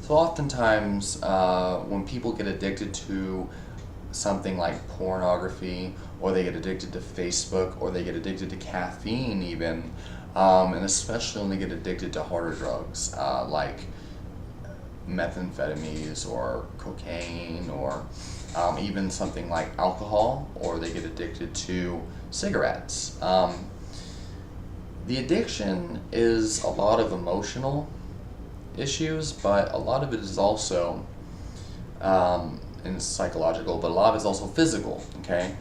So oftentimes, when people get addicted to something like pornography, or they get addicted to Facebook, or they get addicted to caffeine even, and especially when they get addicted to harder drugs, like methamphetamines or cocaine or even something like alcohol, or they get addicted to cigarettes. The addiction is a lot of emotional issues, but a lot of it is also and psychological, but a lot of it's also physical. Okay,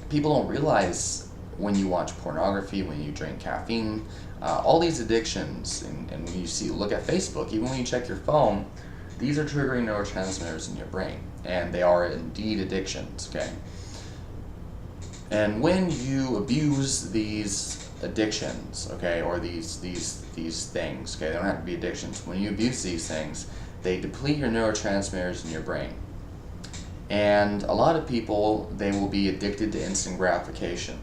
people don't realize when you watch pornography, when you drink caffeine, all these addictions, and when you look at Facebook, even when you check your phone, these are triggering neurotransmitters in your brain, and they are indeed addictions. Okay, and when you abuse these addictions, okay, or these things, okay, they don't have to be addictions. When you abuse these things, they deplete your neurotransmitters in your brain. And a lot of people, they will be addicted to instant gratification.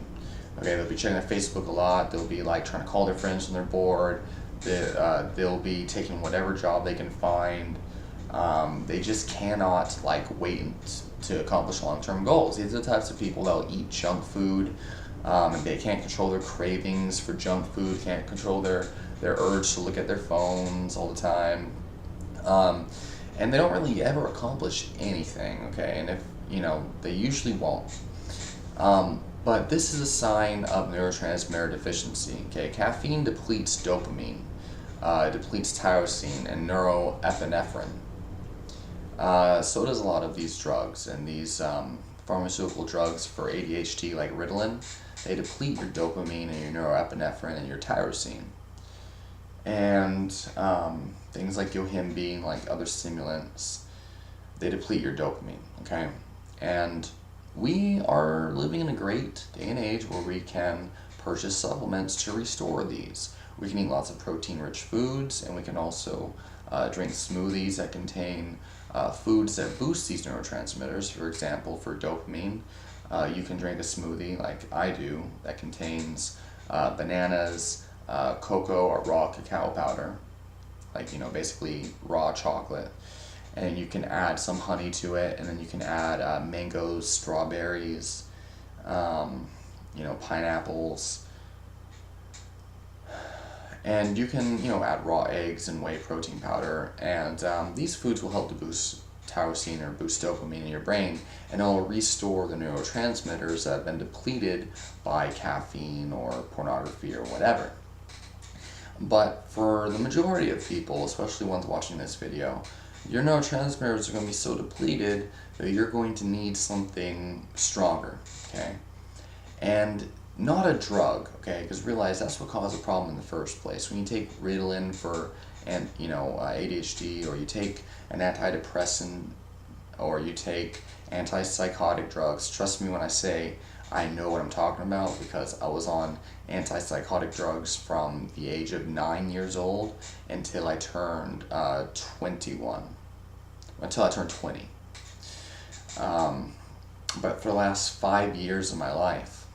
Okay, they'll be checking their Facebook a lot. They'll be like trying to call their friends when they're bored. They'll be taking whatever job they can find. They just cannot like wait to accomplish long-term goals. These are the types of people that will eat junk food. And they can't control their cravings for junk food. Can't control their urge to look at their phones all the time. And they don't really ever accomplish anything, okay? And if, they usually won't. But this is a sign of neurotransmitter deficiency, okay? Caffeine depletes dopamine, it depletes tyrosine and neuroepinephrine. So does a lot of these drugs, and these pharmaceutical drugs for ADHD like Ritalin, they deplete your dopamine and your neuroepinephrine and your tyrosine. And things like yohimbine, like other stimulants, they deplete your dopamine, okay? And we are living in a great day and age where we can purchase supplements to restore these. We can eat lots of protein-rich foods, and we can also drink smoothies that contain foods that boost these neurotransmitters. For example, for dopamine, you can drink a smoothie like I do that contains bananas, cocoa or raw cacao powder, like basically raw chocolate, and you can add some honey to it, and then you can add mangoes, strawberries, pineapples, and you can add raw eggs and whey protein powder, and these foods will help to boost tyrosine or boost dopamine in your brain, and it'll restore the neurotransmitters that have been depleted by caffeine or pornography or whatever. But for the majority of people, especially ones watching this video, your neurotransmitters are going to be so depleted that you're going to need something stronger, okay? And not a drug, okay? Because realize that's what caused the problem in the first place. When you take Ritalin for ADHD, or you take an antidepressant, or you take antipsychotic drugs, trust me when I say I know what I'm talking about, because I was on antipsychotic drugs from the age of 9 years old until I turned 21. Until I turned 20. But for the last 5 years of my life,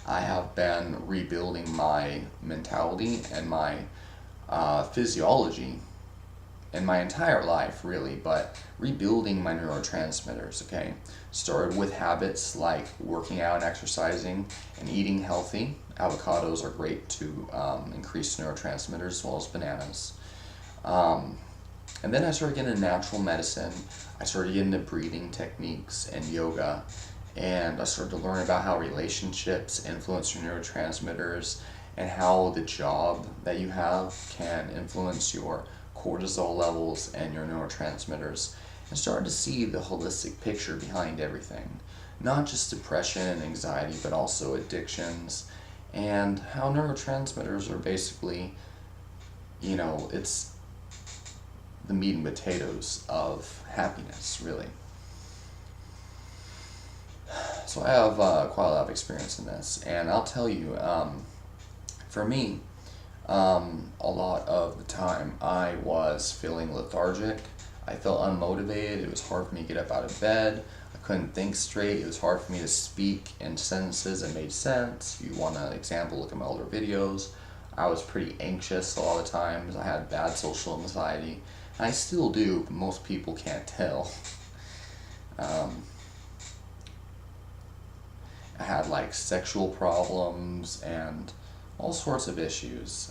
I have been rebuilding my mentality and my physiology in my entire life, really, but rebuilding my neurotransmitters, okay? Started with habits like working out and exercising and eating healthy. Avocados are great to increase neurotransmitters, as well as bananas. And then I started getting into natural medicine. I started getting into breathing techniques and yoga. And I started to learn about how relationships influence your neurotransmitters, and how the job that you have can influence your cortisol levels and your neurotransmitters, and started to see the holistic picture behind everything. Not just depression and anxiety, but also addictions, and how neurotransmitters are basically, it's the meat and potatoes of happiness, really. So I have quite a lot of experience in this, and I'll tell you, for me, a lot of the time I was feeling lethargic. I felt unmotivated. It was hard for me to get up out of bed. I couldn't think straight. It was hard for me to speak in sentences that made sense. If you want an example, look at my older videos. I was pretty anxious a lot of times. I had bad social anxiety. I still do, but most people can't tell. I had like sexual problems and all sorts of issues.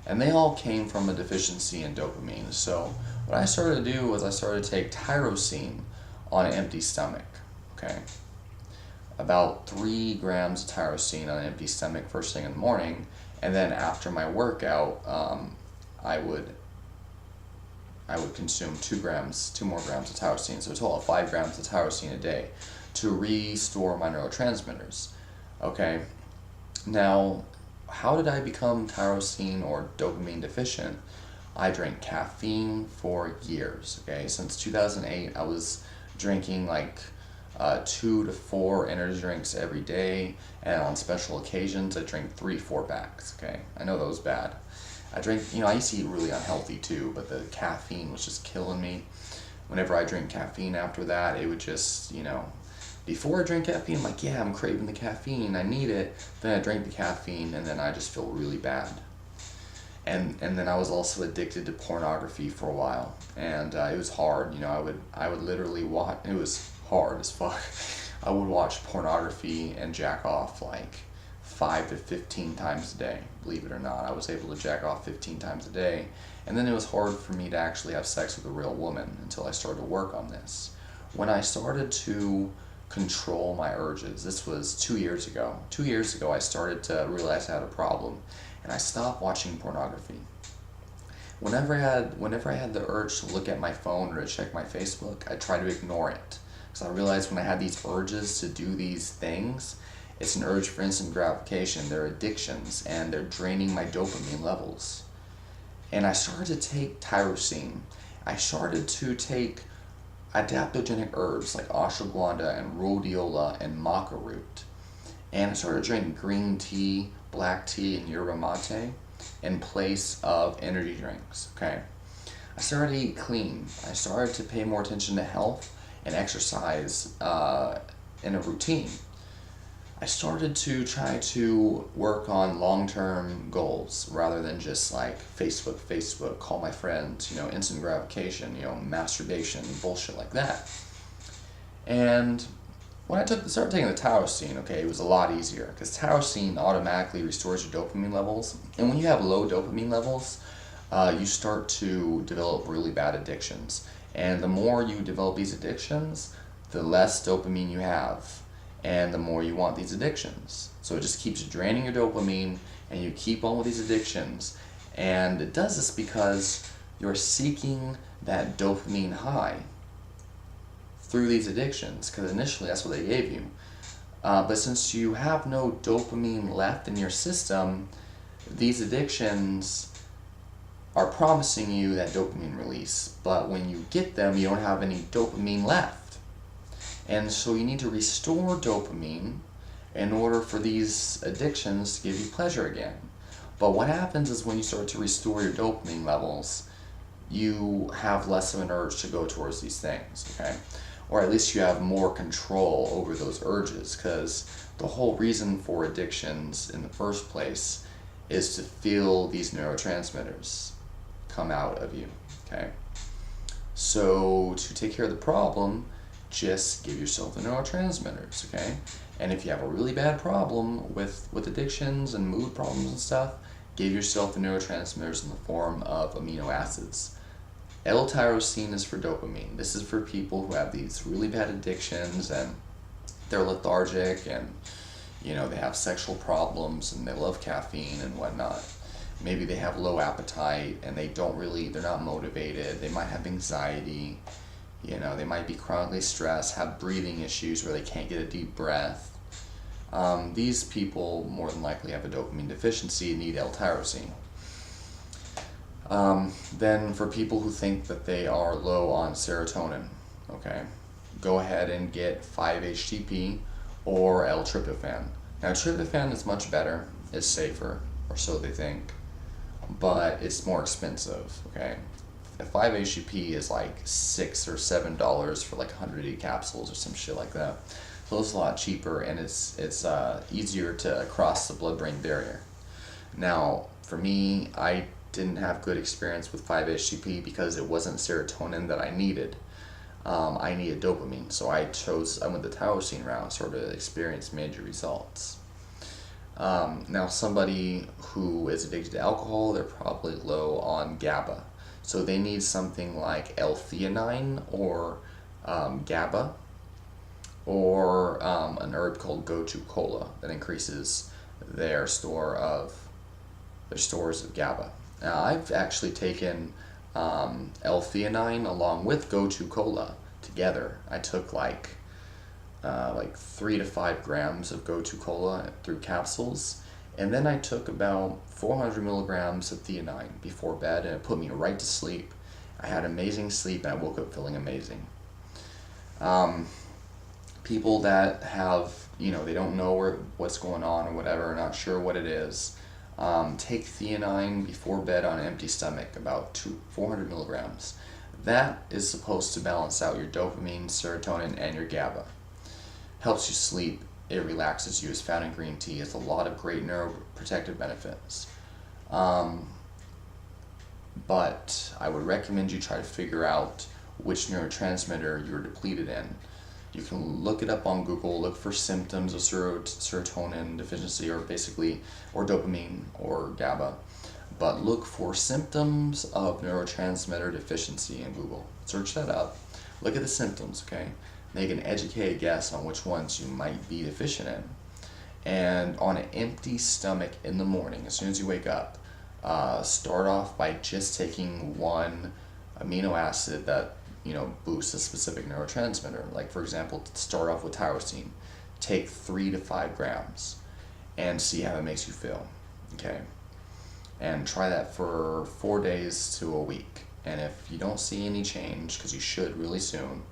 And they all came from a deficiency in dopamine. So what I started to do was I started to take tyrosine on an empty stomach. Okay, about 3 grams of tyrosine on an empty stomach first thing in the morning, and then after my workout, I would consume 2 more grams of tyrosine, so a total of 5 grams of tyrosine a day to restore my neurotransmitters. Okay, now how did I become tyrosine or dopamine deficient? I drank caffeine for years. Okay, since 2008, I was drinking like 2 to 4 energy drinks every day, and on special occasions, I drink 3-4 packs. Okay, I know that was bad. I drink, I used to eat really unhealthy too, but the caffeine was just killing me. Whenever I drink caffeine after that, it would just, before I drink caffeine, I'm like, yeah, I'm craving the caffeine, I need it. Then I drink the caffeine, and then I just feel really bad. And then I was also addicted to pornography for a while, and it was hard. I would literally watch. It was hard as fuck. I would watch pornography and jack off like 5 to 15 times a day. Believe it or not, I was able to jack off 15 times a day, and then it was hard for me to actually have sex with a real woman until I started to work on this. When I started to control my urges, this was 2 years ago. 2 years ago, I started to realize I had a problem, and I stopped watching pornography. Whenever I had the urge to look at my phone or to check my Facebook, I tried to ignore it. Because I realized when I had these urges to do these things, it's an urge for instant gratification. They're addictions, and they're draining my dopamine levels. And I started to take tyrosine. I started to take adaptogenic herbs like ashwagandha and rhodiola and maca root. And I started drinking green tea, black tea, and yerba mate in place of energy drinks. Okay, I started to eat clean. I started to pay more attention to health and exercise in a routine. I started to try to work on long-term goals rather than just like Facebook, call my friends, instant gratification, masturbation, bullshit like that. And when I started taking the tyrosine, okay, it was a lot easier because tyrosine automatically restores your dopamine levels. And when you have low dopamine levels, you start to develop really bad addictions. And the more you develop these addictions, the less dopamine you have, and the more you want these addictions. So it just keeps draining your dopamine, and you keep on with these addictions. And it does this because you're seeking that dopamine high through these addictions, because initially that's what they gave you. But since you have no dopamine left in your system, these addictions are promising you that dopamine release, but when you get them, you don't have any dopamine left. And so you need to restore dopamine in order for these addictions to give you pleasure again. But what happens is when you start to restore your dopamine levels, you have less of an urge to go towards these things, okay? Or at least you have more control over those urges, because the whole reason for addictions in the first place is to feel these neurotransmitters come out of you, okay? So to take care of the problem, just give yourself the neurotransmitters, okay? And if you have a really bad problem with addictions and mood problems and stuff, give yourself the neurotransmitters in the form of amino acids. L-tyrosine is for dopamine. This is for people who have these really bad addictions and they're lethargic and they have sexual problems and they love caffeine and whatnot. Maybe they have low appetite and they're not motivated. They might have anxiety. They might be chronically stressed, have breathing issues where they can't get a deep breath. These people more than likely have a dopamine deficiency and need l-tyrosine. Then for people who think that they are low on serotonin, okay, go ahead and get 5-HTP or L-tryptophan. Now tryptophan is much better, it's safer, or so they think, but it's more expensive, okay? A 5-HTP is like $6 or $7 for like 180 capsules or some shit like that. So it's a lot cheaper and it's easier to cross the blood-brain barrier. Now, for me, I didn't have good experience with 5-HTP because it wasn't serotonin that I needed. I needed dopamine, so I went the tyrosine route, sort of experienced major results. Now somebody who is addicted to alcohol, they're probably low on GABA. So they need something like l-tyrosine or GABA, or an herb called gotu kola that increases their stores of GABA. Now I've actually taken l-tyrosine along with gotu kola together. I took like 3 to 5 grams of gotu kola through capsules, and then I took about 400 milligrams of theanine before bed, and it put me right to sleep. I had amazing sleep, and I woke up feeling amazing. People that have, they don't know what's going on or whatever, not sure what it is, take theanine before bed on an empty stomach, about 400 milligrams. That is supposed to balance out your dopamine, serotonin, and your GABA. Helps you sleep, it relaxes you, it's found in green tea, has a lot of great neuroprotective benefits. But I would recommend you try to figure out which neurotransmitter you're depleted in. You can look it up on Google, look for symptoms of serotonin deficiency, or dopamine or GABA. But look for symptoms of neurotransmitter deficiency in Google. Search that up, look at the symptoms, okay? Make an educated guess on which ones you might be deficient in. And on an empty stomach in the morning, as soon as you wake up, start off by just taking one amino acid that boosts a specific neurotransmitter. Like, for example, start off with tyrosine. Take 3 to 5 grams and see how it makes you feel, okay? And try that for 4 days to a week. And if you don't see any change, because you should really soon,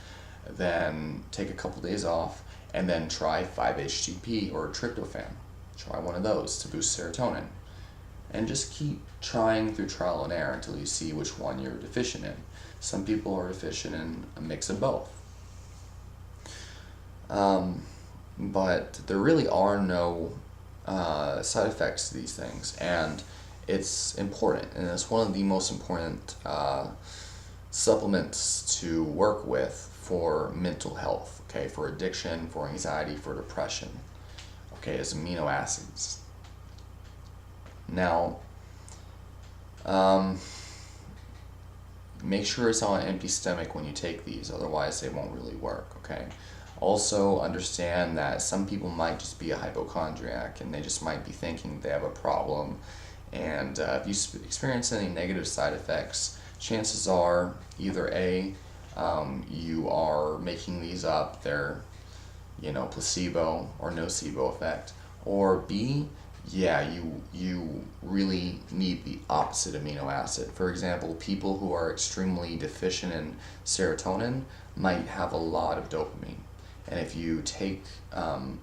then take a couple days off and then try 5-HTP or tryptophan. Try one of those to boost serotonin. And just keep trying through trial and error until you see which one you're deficient in. Some people are deficient in a mix of both. But there really are no side effects to these things, and it's important, and it's one of the most important supplements to work with for mental health, okay, for addiction, for anxiety, for depression, okay, is amino acids. Now, make sure it's on an empty stomach when you take these, otherwise they won't really work, okay? Also understand that some people might just be a hypochondriac, and they just might be thinking they have a problem, and if you experience any negative side effects, chances are either A, you are making these up, they're placebo or nocebo effect, or B, you really need the opposite amino acid. For example, people who are extremely deficient in serotonin might have a lot of dopamine, and if you take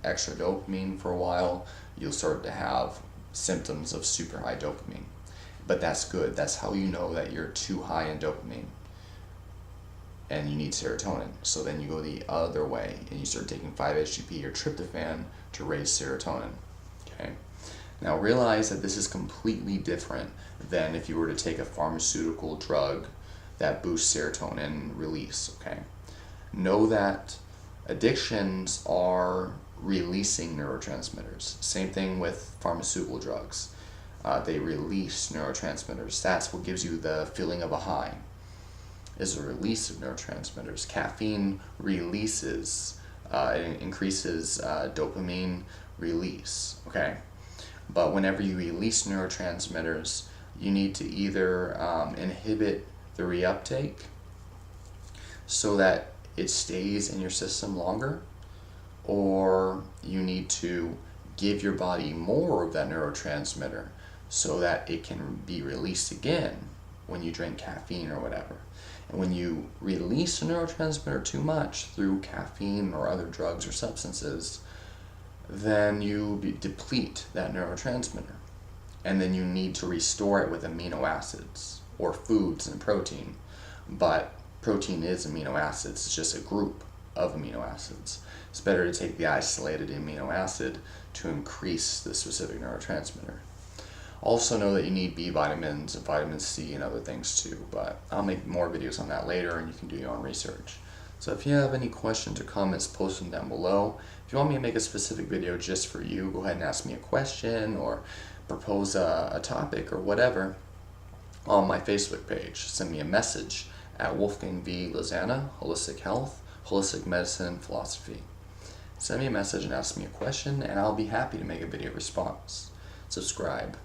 extra dopamine for a while, you'll start to have symptoms of super high dopamine. But that's good. That's how you know that you're too high in dopamine and you need serotonin. So then you go the other way and you start taking 5-HTP or tryptophan to raise serotonin. Okay. Now realize that this is completely different than if you were to take a pharmaceutical drug that boosts serotonin release. Okay. Know that addictions are releasing neurotransmitters. Same thing with pharmaceutical drugs. They release neurotransmitters. That's what gives you the feeling of a high, is a release of neurotransmitters. Caffeine releases, it increases dopamine release, okay? But whenever you release neurotransmitters, you need to either inhibit the reuptake so that it stays in your system longer, or you need to give your body more of that neurotransmitter so that it can be released again when you drink caffeine or whatever. And when you release a neurotransmitter too much through caffeine or other drugs or substances, then you deplete that neurotransmitter. And then you need to restore it with amino acids or foods and protein. But protein is amino acids, it's just a group of amino acids. It's better to take the isolated amino acid to increase the specific neurotransmitter. Also know that you need B vitamins, vitamin C, and other things too, but I'll make more videos on that later and you can do your own research. So if you have any questions or comments, post them down below. If you want me to make a specific video just for you, go ahead and ask me a question or propose a topic or whatever on my Facebook page. Send me a message at Wolfgang V. Lozana, Holistic Health, Holistic Medicine, Philosophy. Send me a message and ask me a question, and I'll be happy to make a video response. Subscribe.